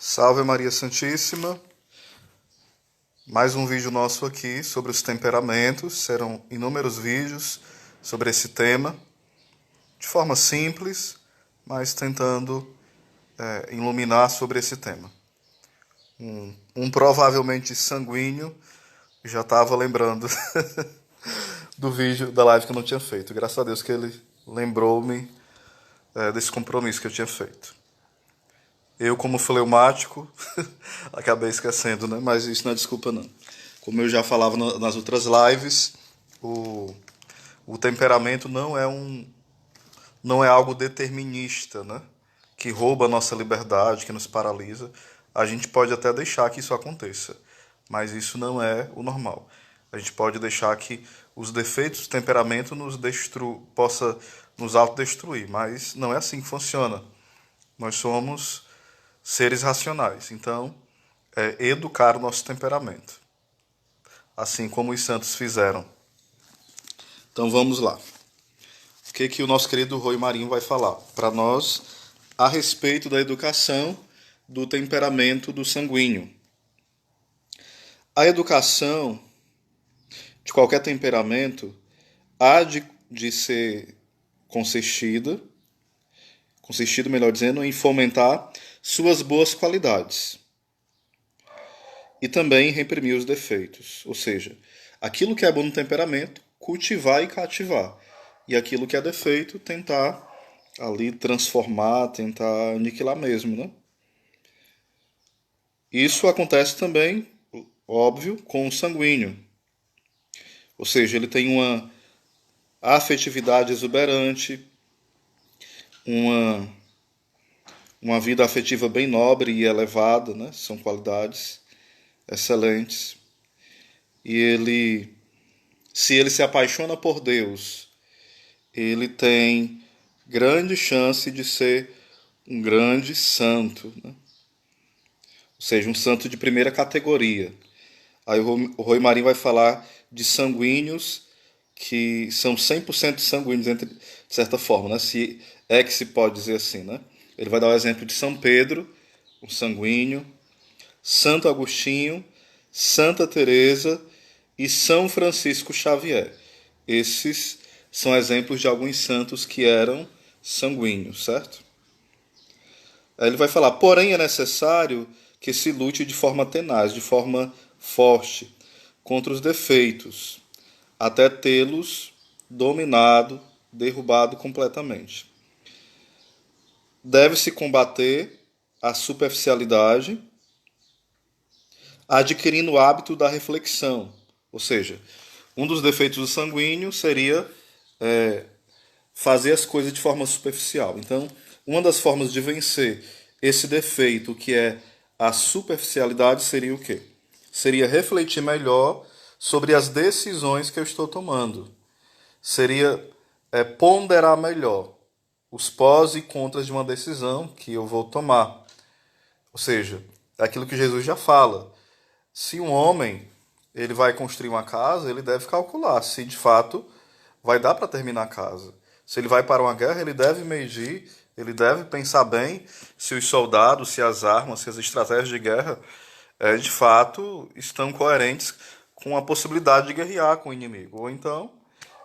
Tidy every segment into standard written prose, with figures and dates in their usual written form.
Salve Maria Santíssima. Mais um vídeo nosso aqui sobre os temperamentos. Serão inúmeros vídeos sobre esse tema, de forma simples, mas tentando iluminar sobre esse tema. Um provavelmente sanguíneo já estava lembrando do vídeo da live que eu não tinha feito. Graças a Deus que ele lembrou-me desse compromisso que eu tinha feito. Eu, como fleumático, acabei esquecendo, né? Mas isso não é desculpa, não. Como eu já falava nas outras lives, o temperamento não é algo determinista, né? Que rouba a nossa liberdade, que nos paralisa. A gente pode até deixar que isso aconteça, mas isso não é o normal. A gente pode deixar que os defeitos do temperamento possa nos autodestruir, mas não é assim que funciona. Nós somos seres racionais, então educar o nosso temperamento, assim como os santos fizeram. Então vamos lá. O que o nosso querido Rui Marinho vai falar para nós a respeito da educação do temperamento do sanguíneo? A educação de qualquer temperamento há de ser consistida, melhor dizendo, em fomentar suas boas qualidades e também reprimir os defeitos, ou seja, aquilo que é bom no temperamento, cultivar e cativar, e aquilo que é defeito, tentar ali transformar, tentar aniquilar mesmo, né? Isso acontece também, óbvio, com o sanguíneo, ou seja, ele tem uma afetividade exuberante, uma vida afetiva bem nobre e elevada, né? São qualidades excelentes. E se ele se apaixona por Deus, ele tem grande chance de ser um grande santo, né? Ou seja, um santo de primeira categoria. Aí o Rui Marinho vai falar de sanguíneos que são 100% sanguíneos, de certa forma, né? Se é que se pode dizer assim, né? Ele vai dar o exemplo de São Pedro, um sanguíneo, Santo Agostinho, Santa Teresa e São Francisco Xavier. Esses são exemplos de alguns santos que eram sanguíneos, certo? Aí ele vai falar, porém é necessário que se lute de forma tenaz, de forma forte, contra os defeitos, até tê-los dominado, derrubado completamente. Deve-se combater a superficialidade, adquirindo o hábito da reflexão. Ou seja, um dos defeitos do sanguíneo seria fazer as coisas de forma superficial. Então, uma das formas de vencer esse defeito, que é a superficialidade, seria o quê? Seria refletir melhor sobre as decisões que eu estou tomando. Seria ponderar melhor os pós e contras de uma decisão que eu vou tomar. Ou seja, é aquilo que Jesus já fala. Se um homem ele vai construir uma casa, ele deve calcular se de fato vai dar para terminar a casa. Se ele vai para uma guerra, ele deve medir, ele deve pensar bem se os soldados, se as armas, se as estratégias de guerra de fato estão coerentes com a possibilidade de guerrear com o inimigo. Ou então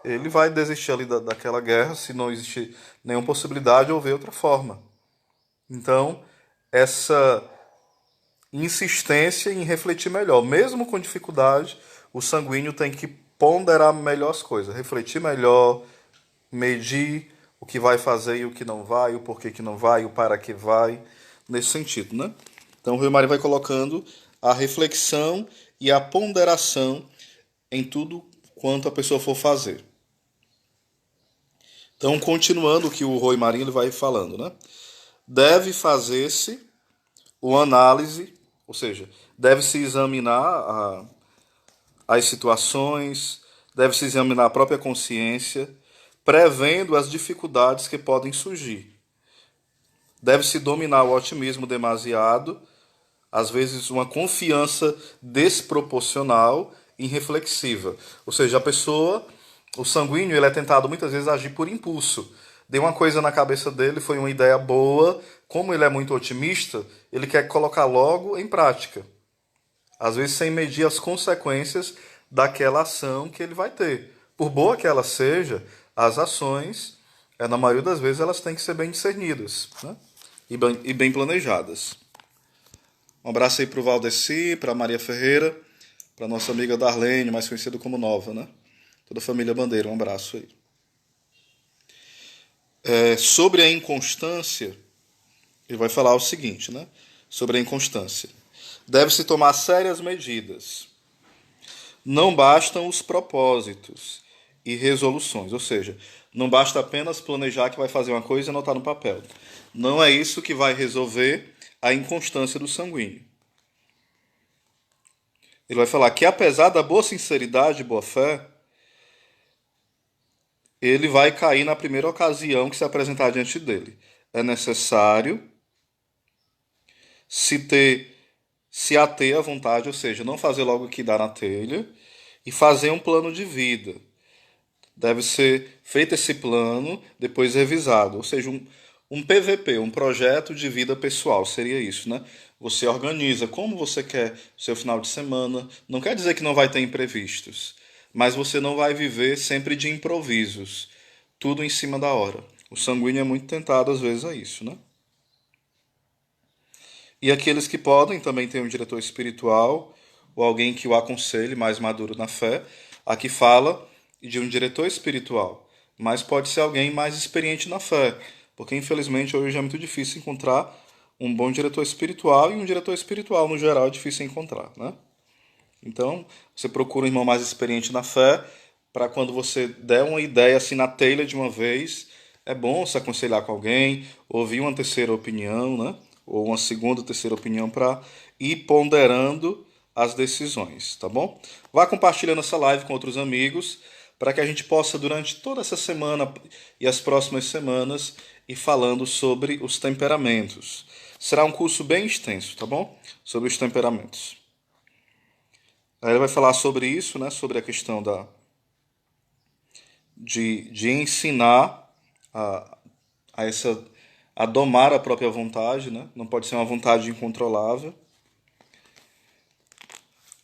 ele vai desistir ali daquela guerra se não existe nenhuma possibilidade ou ver outra forma. Então, essa insistência em refletir melhor. Mesmo com dificuldade, o sanguíneo tem que ponderar melhor as coisas, refletir melhor, medir o que vai fazer e o que não vai, o porquê que não vai, o para que vai, nesse sentido, né? Então o Rio Maria vai colocando a reflexão e a ponderação em tudo quanto a pessoa for fazer. Então, continuando o que o Rui Marinho ele vai falando, né? Deve fazer-se o análise, ou seja, deve-se examinar as situações, deve-se examinar a própria consciência, prevendo as dificuldades que podem surgir. Deve-se dominar o otimismo demasiado, às vezes uma confiança desproporcional e irreflexiva. Ou seja, a pessoa, o sanguíneo, ele é tentado muitas vezes a agir por impulso. Deu uma coisa na cabeça dele, foi uma ideia boa, como ele é muito otimista, ele quer colocar logo em prática. Às vezes sem medir as consequências daquela ação que ele vai ter. Por boa que ela seja, as ações, na maioria das vezes, elas têm que ser bem discernidas, né? E bem planejadas. Um abraço aí para o Valdeci, para a Maria Ferreira, para nossa amiga Darlene, mais conhecida como Nova, né? Toda a família Bandeira, um abraço aí. Sobre a inconstância, ele vai falar o seguinte, né? Sobre a inconstância. Deve-se tomar sérias medidas. Não bastam os propósitos e resoluções, ou seja, não basta apenas planejar que vai fazer uma coisa e anotar no papel. Não é isso que vai resolver a inconstância do sanguíneo. Ele vai falar que apesar da boa sinceridade e boa fé, ele vai cair na primeira ocasião que se apresentar diante dele. É necessário se ater à vontade, ou seja, não fazer logo o que dá na telha, e fazer um plano de vida. Deve ser feito esse plano, depois revisado, ou seja, um PVP, um projeto de vida pessoal, seria isso, né? Você organiza como você quer o seu final de semana, não quer dizer que não vai ter imprevistos, mas você não vai viver sempre de improvisos, tudo em cima da hora. O sanguíneo é muito tentado às vezes a isso, né? E aqueles que podem também ter um diretor espiritual ou alguém que o aconselhe, mais maduro na fé. Aqui fala de um diretor espiritual, mas pode ser alguém mais experiente na fé, porque infelizmente hoje é muito difícil encontrar um bom diretor espiritual, e um diretor espiritual no geral é difícil encontrar, né? Então, você procura um irmão mais experiente na fé, para quando você der uma ideia assim na telha de uma vez, é bom se aconselhar com alguém, ouvir uma terceira opinião, né? Ou uma segunda, terceira opinião para ir ponderando as decisões, tá bom? Vá compartilhando essa live com outros amigos, para que a gente possa, durante toda essa semana e as próximas semanas, ir falando sobre os temperamentos. Será um curso bem extenso, tá bom? Sobre os temperamentos. Aí ele vai falar sobre isso, né? Sobre a questão de ensinar a, essa, a domar a própria vontade, né? Não pode ser uma vontade incontrolável.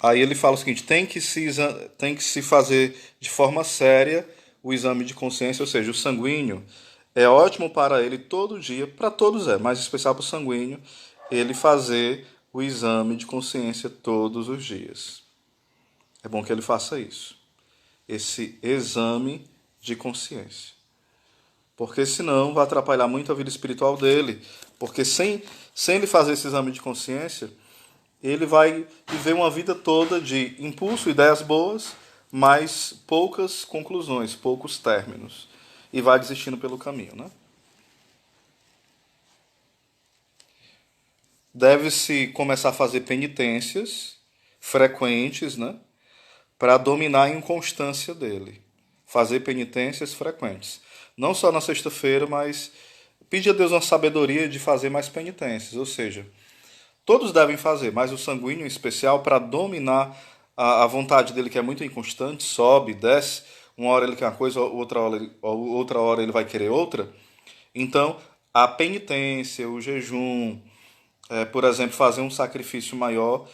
Aí ele fala o seguinte: tem que se fazer de forma séria o exame de consciência, ou seja, o sanguíneo é ótimo para ele todo dia, para todos é, mas em especial para o sanguíneo, ele fazer o exame de consciência todos os dias. É bom que ele faça isso, esse exame de consciência. Porque senão vai atrapalhar muito a vida espiritual dele. Porque sem ele fazer esse exame de consciência, ele vai viver uma vida toda de impulso, ideias boas, mas poucas conclusões, poucos términos. E vai desistindo pelo caminho, né? Deve-se começar a fazer penitências frequentes, né? Para dominar a inconstância dele. Fazer penitências frequentes. Não só na sexta-feira, mas pedir a Deus uma sabedoria de fazer mais penitências. Ou seja, todos devem fazer, mas o sanguíneo em especial, para dominar a vontade dele, que é muito inconstante, sobe, desce. Uma hora ele quer uma coisa, outra hora ele vai querer outra. Então, a penitência, o jejum, por exemplo, fazer um sacrifício maior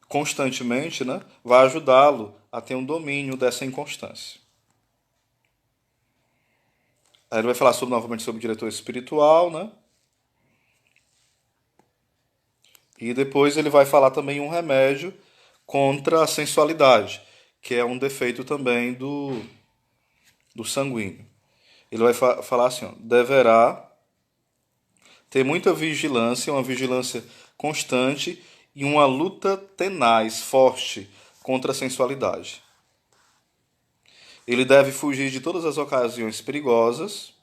constantemente, né, vai ajudá-lo a ter um domínio dessa inconstância. Aí ele vai falar novamente sobre o diretor espiritual, né? E depois ele vai falar também um remédio contra a sensualidade, que é um defeito também do sanguíneo. Ele vai falar assim, ó: deverá ter muita vigilância, uma vigilância constante e uma luta tenaz, forte contra a sensualidade. Ele deve fugir de todas as ocasiões perigosas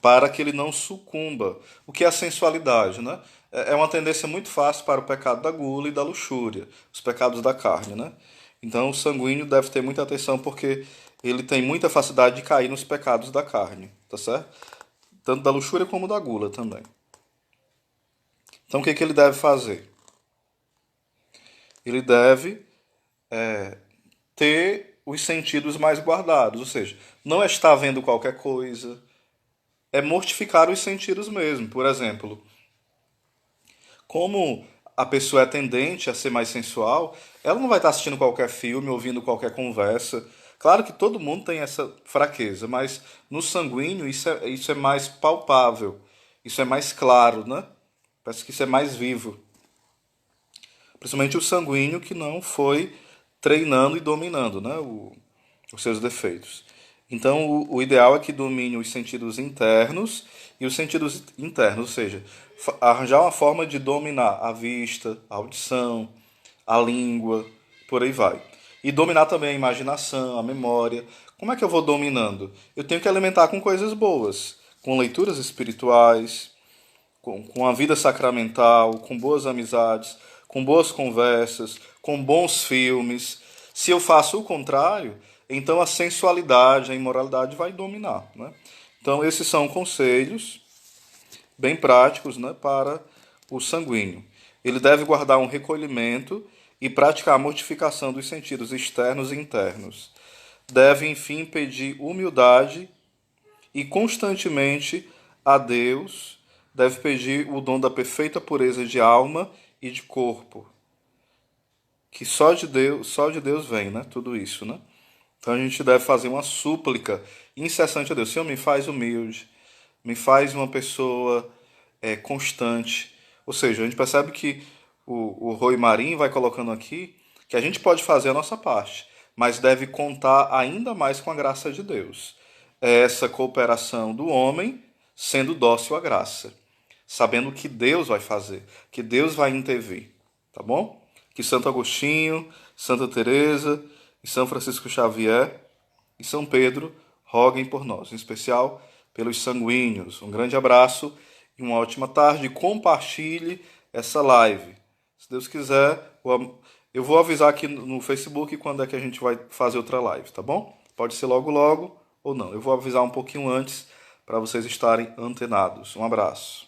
para que ele não sucumba. O que é a sensualidade, né? É uma tendência muito fácil para o pecado da gula e da luxúria, os pecados da carne, né? Então o sanguíneo deve ter muita atenção, porque ele tem muita facilidade de cair nos pecados da carne, tá certo? Tanto da luxúria como da gula também. Então o que ele deve fazer? Ele deve ter os sentidos mais guardados, ou seja, não estar vendo qualquer coisa, é mortificar os sentidos mesmo. Por exemplo, como a pessoa é tendente a ser mais sensual, ela não vai estar assistindo qualquer filme, ouvindo qualquer conversa. Claro que todo mundo tem essa fraqueza, mas no sanguíneo isso é mais palpável, isso é mais claro, né? Parece que isso é mais vivo. Principalmente o sanguíneo que não foi treinando e dominando, né? Os seus defeitos. Então, o ideal é que domine os sentidos internos e os sentidos internos, ou seja, arranjar uma forma de dominar a vista, a audição, a língua, por aí vai. E dominar também a imaginação, a memória. Como é que eu vou dominando? Eu tenho que alimentar com coisas boas, com leituras espirituais, com a vida sacramental, com boas amizades, com boas conversas, com bons filmes. Se eu faço o contrário, então a sensualidade, a imoralidade vai dominar. Né? Então, esses são conselhos bem práticos, né, para o sanguíneo. Ele deve guardar um recolhimento e praticar a mortificação dos sentidos externos e internos. Deve, enfim, pedir humildade e constantemente a Deus, deve pedir o dom da perfeita pureza de alma e de corpo, que só de Deus vem, né? Tudo isso, né? Então a gente deve fazer uma súplica incessante a Deus. Senhor, me faz humilde, me faz uma pessoa constante. Ou seja, a gente percebe que o Rui Marim vai colocando aqui que a gente pode fazer a nossa parte, mas deve contar ainda mais com a graça de Deus. É essa cooperação do homem sendo dócil à graça, sabendo que Deus vai fazer, que Deus vai intervir, tá bom? Que Santo Agostinho, Santa Teresa e São Francisco Xavier e São Pedro roguem por nós, em especial pelos sanguíneos. Um grande abraço e uma ótima tarde. Compartilhe essa live. Se Deus quiser, eu vou avisar aqui no Facebook quando é que a gente vai fazer outra live, tá bom? Pode ser logo logo ou não. Eu vou avisar um pouquinho antes para vocês estarem antenados. Um abraço.